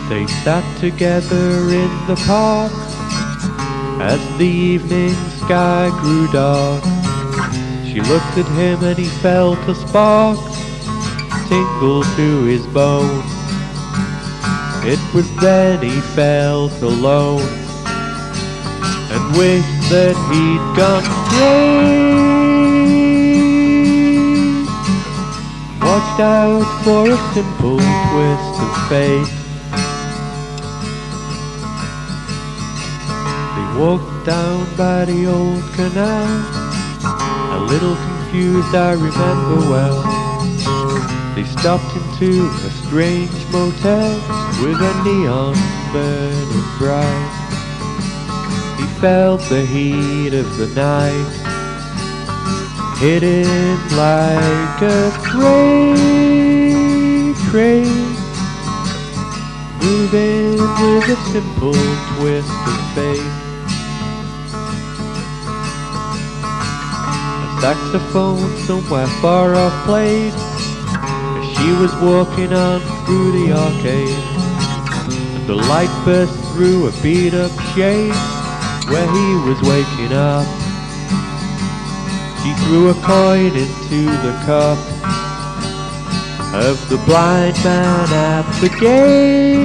They sat together in the park as the evening sky grew dark. She looked at him and he felt a spark tingle to his bones. It was then he felt alone and wished that he'd gone straight. Watched out for a simple twist of fate. They walked down by the old canal, a little confused I remember well. They stopped into a strange motel with a neon burning bright. He felt the heat of the night hit him like a freight train, moving with a simple twist of fate. A saxophone somewhere far off played as she was walking on through the arcade, and the light burst through a beat-up shade where he was waking up. She threw a coin into the cup of the blind man at the gate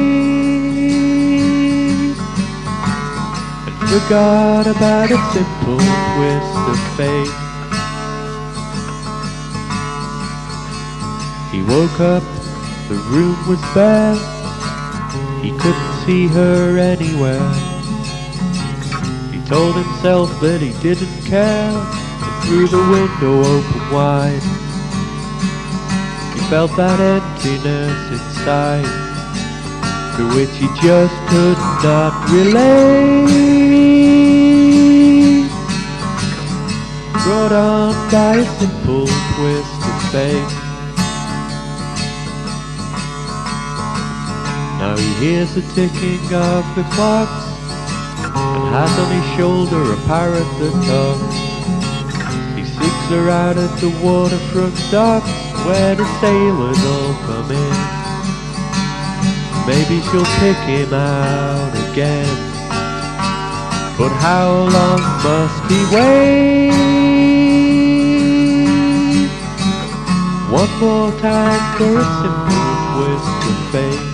and forgot about a simple twist of fate. He woke up, the room was bare, he couldn't see her anywhere. He told himself that he didn't care, and threw the window open wide. He felt that emptiness inside, to which he just could not relate. Brought on by a simple twist of fate. Now he hears the ticking of the clocks and has on his shoulder a parrot that talks. He seeks her out at the waterfront docks where the sailors all come in. Maybe she'll pick him out again, but how long must he wait? One more time for a simple twist of fate.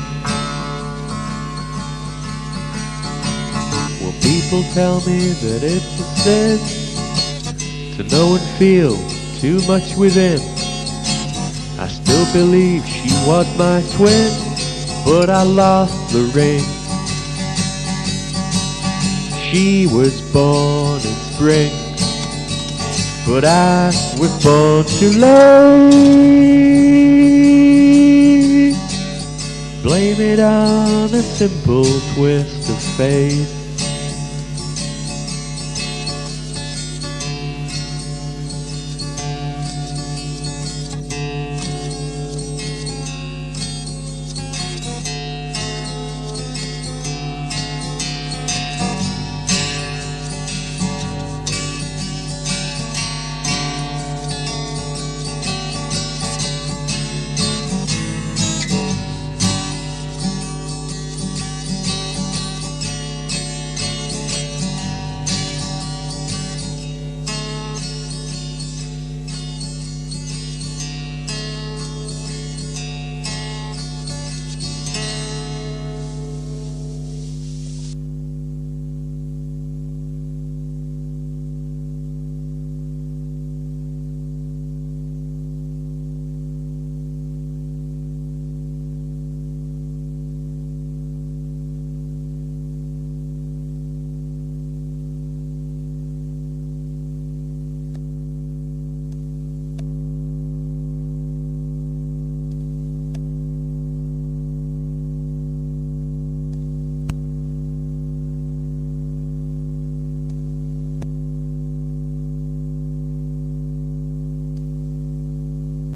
People tell me that it's a sin to know and feel too much within. I still believe she was my twin, but I lost the ring. She was born in spring, but I was born too late. Blame it on a simple twist of fate.